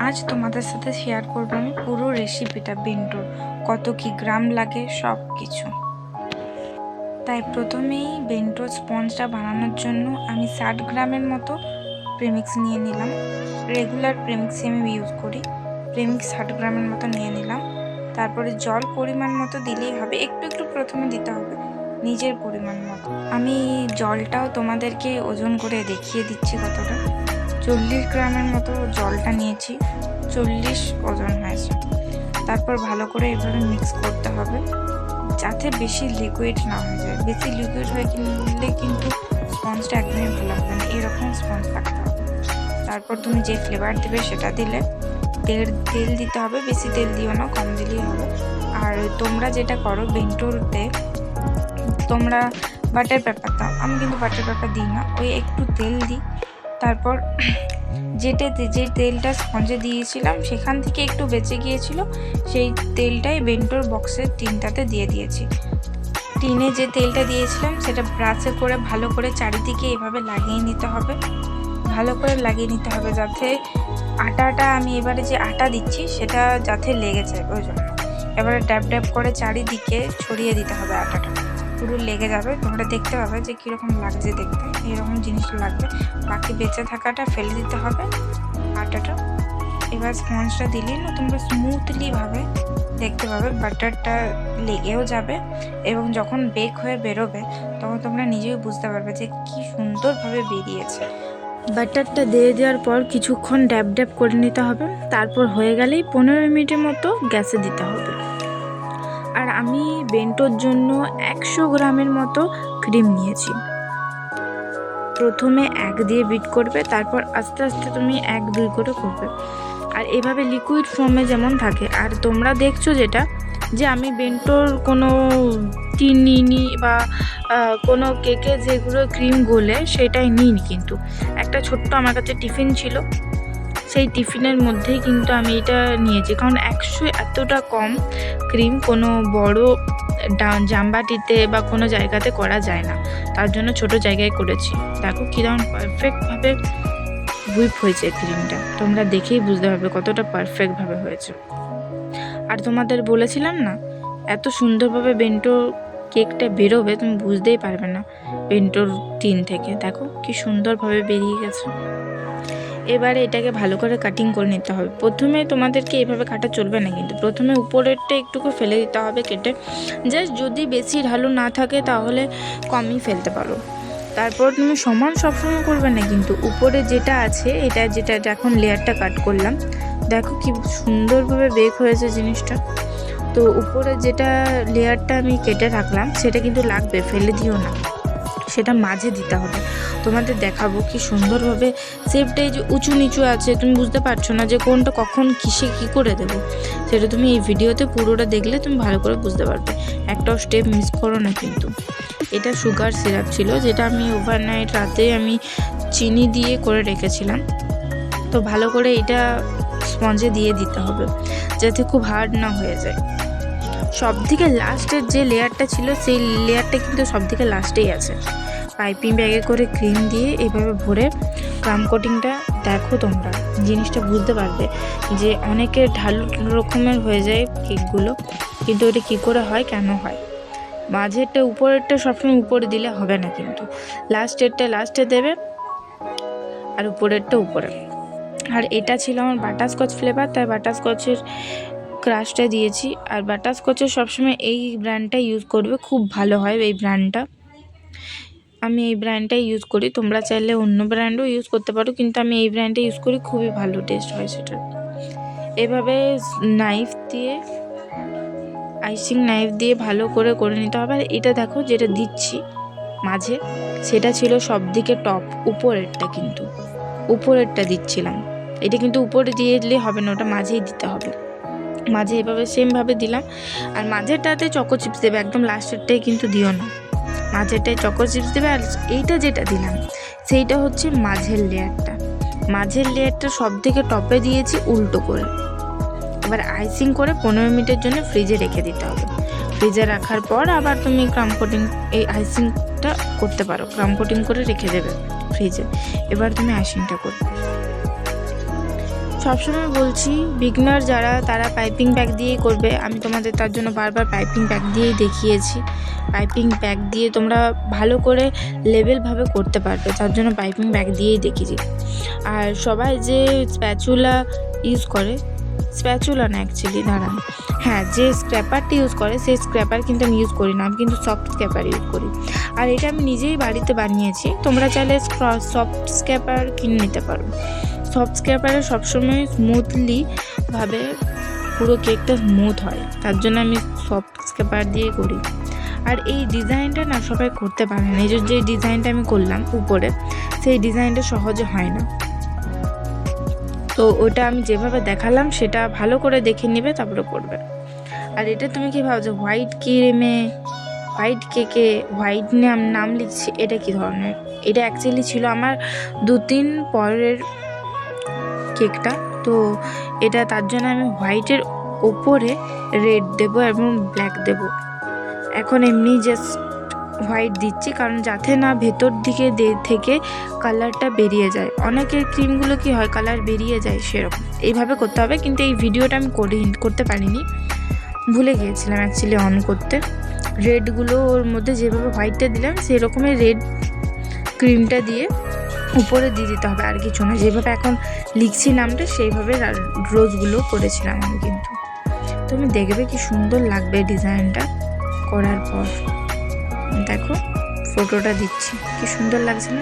আজ তোমাদের সাথে শেয়ার করবো আমি পুরো রেসিপিটা বেন্টোর, কত কি গ্রাম লাগে সব কিছু। তাই প্রথমেই বেন্টোর স্পঞ্জটা বানানোর জন্য আমি 60 গ্রামের মতো প্রেমিক্স নিয়ে নিলাম। রেগুলার প্রেমিক্সই আমি ইউজ করি। প্রেমিক্স 60 গ্রামের মতো নিয়ে নিলাম। তারপরে জল পরিমাণ মতো দিলেই হবে, একটু একটু প্রথমে দিতে হবে নিজের পরিমাণ মতো। আমি জলটাও তোমাদেরকে ওজন করে দেখিয়ে দিচ্ছি কতটা। 40 গ্রামের মতো জলটা নিয়েছি, 40 ওজন হয়েছে। তারপর ভালো করে এভাবে মিক্স করতে হবে যাতে বেশি লিকুইড না হয়ে যায়। বেশি লিকুইড হয়ে গেলে কিন্তু স্পঞ্জটা একদমই ভালো হবে না, এরকম স্পঞ্জ থাকতে হবে। তারপর তুমি যে ফ্লেভার দেবে সেটা দিলে। তেল দিতে হবে, বেশি তেল দিও না, কম দিলেই হবে। আর তোমরা যেটা করো বেন্টোতে তোমরা বাটার পেপার দাও, আমি কিন্তু বাটার পেপার দিই না, ওই একটু তেল দিই। তারপর যে তেলটা স্পঞ্জে দিয়েছিলাম সেখান থেকে একটু বেঁচে গিয়েছিল, সেই তেলটাই বেন্টোর বক্সের টিনটাতে দিয়ে দিয়েছি। টিনে যে তেলটা দিয়েছিলাম সেটা ব্রাশে করে ভালো করে চারিদিকে এভাবে লাগিয়ে নিতে হবে, ভালো করে লাগিয়ে নিতে হবে যাতে আটাটা, আমি এবারে যে আটা দিচ্ছি সেটা যাতে লেগে যায় ওই জন্য। এবারে ড্যাব ড্যাব করে চারিদিকে ছড়িয়ে দিতে হবে, আটাটা পুরো লেগে যাবে। তোমরা দেখতে পাবে যে কীরকম লাগছে দেখতে, এরকম জিনিস লাগবে। বাকি বেঁচে থাকাটা ফেলে দিতে হবে আটাটা। এবার স্পঞ্জটা দিলেই না তোমরা স্মুথলিভাবে দেখতে পাবে বাটারটা লেগেও যাবে, এবং যখন বেক হয়ে বেরোবে তখন তোমরা নিজেই বুঝতে পারবে যে কি সুন্দরভাবে বেরিয়েছে। বাটারটা দিয়ে দেওয়ার পর কিছুক্ষণ ড্যাব ড্যাব করে নিতে হবে। তারপর হয়ে গেলেই 15 মিনিটের মতো গ্যাসে দিতে হবে। আর আমি বেন্টোর জন্য 100 গ্রামের মতো ক্রিম নিয়েছি। প্রথমে 1 দিয়ে বিট করবে, তারপর আস্তে আস্তে তুমি 1-2 করে করবে। আর এভাবে লিকুইড ফর্মে যেমন থাকে। আর তোমরা দেখছো যেটা যে আমি বেন্টোর কোনো টিন নিইনি বা কোনো কেকে যেগুলো ক্রিম গোলে সেটাই নিইনি, কিন্তু একটা ছোট্ট আমার কাছে টিফিন ছিল, সেই টিফিনের মধ্যেই কিন্তু আমি এটা নিয়েছি। কারণ 100 এতটা কম ক্রিম কোনো বড় জামবাটিতে বা কোনো জায়গাতে করা যায় না, তার জন্য ছোট জায়গায় করেছি। দেখো কীরকম পারফেক্টভাবে হুইপ হয়েছে ক্রিমটা, তোমরা দেখেই বুঝতে পারবে কতটা পারফেক্টভাবে হয়েছে। আর তোমাদের বলেছিলাম না এত সুন্দরভাবে বেন্টো কেকটা বেরোবে, তুমি বুঝতেই পারবে না বেন্টোর টিন থেকে। দেখো কি সুন্দরভাবে বেরিয়ে গেছে। এবারে এটাকে ভালো করে কাটিং করে নিতে হবে। প্রথমে তোমাদেরকে এভাবে কাটা চলবে না, কিন্তু প্রথমে উপরেরটা একটুকু ফেলে দিতে হবে কেটে। জাস্ট যদি বেশি ঢালু না থাকে তাহলে কমই ফেলতে পারো। তারপর তুমি সমান সবসময় করবে না, কিন্তু উপরে যেটা আছে যেটা এখন লেয়ারটা কাট করলাম, দেখো কি সুন্দরভাবে বেক হয়েছে জিনিসটা। তো উপরে যেটা লেয়ারটা আমি কেটে রাখলাম সেটা কিন্তু লাগবে, ফেলে দিও না, সেটা মাঝে দিতে হবে। তোমাদের দেখাবো কি সুন্দরভাবে শেপটা, এই যে উঁচু নিচু আছে, তুমি বুঝতে পারছো না যে কোনটা কখন কিসে কী করে দেবো, সেটা তুমি এই ভিডিওতে পুরোটা দেখলে তুমি ভালো করে বুঝতে পারবে। একটাও স্টেপ মিস করো না। কিন্তু এটা সুগার সিরাপ ছিল, যেটা আমি ওভারনাইট রাতে আমি চিনি দিয়ে করে রেখেছিলাম। তো ভালো করে এটা স্পঞ্জে দিয়ে দিতে হবে যাতে খুব হার্ড না হয়ে যায়। সব থেকে লাস্টের যে লেয়ারটা ছিল সেই লেয়ারটা কিন্তু সব থেকে লাস্টেই আছে। পাইপিং ব্যাগে করে ক্রিম দিয়ে এভাবে ভরে ক্রাম কোটিংটা, দেখো তোমরা জিনিসটা বুঝতে পারবে যে অনেকের ঢালু রকমের হয়ে যায় কেকগুলো, কিন্তু ওটা কী করে হয়, কেন হয়। মাঝেরটা উপরেরটা সবসময় উপরে দিলে হবে না, কিন্তু লাস্টেরটা লাস্টে দেবে আর উপরেরটা উপরে। আর এটা ছিল আমার বাটারস্কচ ফ্লেভার, তাই বাটারস্কচের ক্রাশটা দিয়েছি। আর বাটারস্কচের সবসময় এই ব্র্যান্ডটা ইউজ করবে, খুব ভালো হয় এই ব্র্যান্ডটা। আমি এই ব্র্যান্ডটাই ইউজ করি, তোমরা চাইলে অন্য ব্র্যান্ডও ইউজ করতে পারো, কিন্তু আমি এই ব্র্যান্ডটা ইউজ করি, খুবই ভালো টেস্ট হয় সেটা। এভাবে নাইফ দিয়ে, আইসিং নাইফ দিয়ে ভালো করে করে নিতে হবে। আর এটা দেখো যেটা দিচ্ছি মাঝে, সেটা ছিল সব দিকে টপ, উপরেরটা, কিন্তু উপরেরটা দিচ্ছিলাম। এটা কিন্তু উপরে দিয়ে দিলে হবে না, ওটা মাঝেই দিতে হবে। মাঝে এভাবে সেমভাবে দিলাম। আর মাঝেরটাতে চকো চিপস দেবে, একদম লাস্টেরটাই কিন্তু দিও না, মাঝেরটায় চকো চিপস দেবে। আর এইটা যেটা দিলাম সেইটা হচ্ছে মাঝের লেয়ারটা। মাঝের লেয়ারটা সব থেকে টপে দিয়েছি উল্টো করে। এবার আইসিং করে 15 মিনিটের জন্য ফ্রিজে রেখে দিতে হবে। ফ্রিজে রাখার পর আবার তুমি ক্রাম কোটিং, এই আইসিংটা করতে পারো, ক্রাম কোটিং করে রেখে দেবে ফ্রিজে। এবার তুমি আইসিংটা করবে। সবসময় বলছি বিগনার যারা তারা পাইপিং ব্যাগ দিয়েই করবে। আমি তোমাদের তার জন্য বারবার পাইপিং ব্যাগ দিয়েই দেখিয়েছি। পাইপিং ব্যাগ দিয়ে তোমরা ভালো করে লেভেলভাবে করতে পারবে, তার জন্য পাইপিং ব্যাগ দিয়েই দেখিয়েছি। আর সবাই যে স্প্যাচুলা ইউজ করে, স্প্যাচুলা না অ্যাকচুয়ালি, দাঁড়ান, হ্যাঁ, যে স্ক্র্যাপারটি ইউজ করে সেই স্ক্র্যাপার কিন্তু আমি ইউজ করি না, আমি কিন্তু সফট স্ক্র্যাপার ইউজ করি। আর এটা আমি নিজেই বাড়িতে বানিয়েছি। তোমরা চাইলে সফট স্ক্র্যাপার কিনে নিতে পারো। সফট স্ক্র্যাপারে সবসময় স্মুথলিভাবে পুরো কেকটা স্মুথ হয়, তার জন্য আমি সফট স্ক্র্যাপার দিয়ে করি। আর এই ডিজাইনটা না সবাই করতে পারে না। এই যে ডিজাইনটা আমি করলাম উপরে, সেই ডিজাইনটা সহজে হয় না। তো ওটা আমি যেভাবে দেখালাম সেটা ভালো করে দেখে নেবে, তারপরে করবে। আর এটা তুমি কি ভাবছো হোয়াইট ক্রিমে, হোয়াইট কেকে হোয়াইট নাম লিখছি, এটা কি ধরনের? এটা অ্যাকচুয়ালি ছিল আমার 2-3 পরের কেকটা। তো এটা তার জন্য আমি হোয়াইটের ওপরে রেড দেবো এবং ব্ল্যাক দেবো। এখন এমনি জাস্ট হোয়াইট দিচ্ছি, কারণ যাতে না ভেতর দিকে থেকে কালারটা বেরিয়ে যায়। অনেকের ক্রিমগুলো কি হয় কালার বেরিয়ে যায়, সেরকম এইভাবে করতে হবে। কিন্তু এই ভিডিওটা আমি করতে পারিনি, ভুলে গিয়েছিলাম অ্যাকচুয়ালি অন করতে। রেডগুলো ওর মধ্যে যেভাবে হোয়াইটটা দিলাম সেই রকমের রেড ক্রিমটা দিয়ে উপরে দিয়ে দিতে হবে, আর কিছু না। যেভাবে এখন লিখছি নামটা সেইভাবে রোজগুলো করেছিলাম আমি। কিন্তু তুমি দেখবে কি সুন্দর লাগবে ডিজাইনটা করার পর। দেখো ফটোটা দিচ্ছি, কি সুন্দর লাগছে না?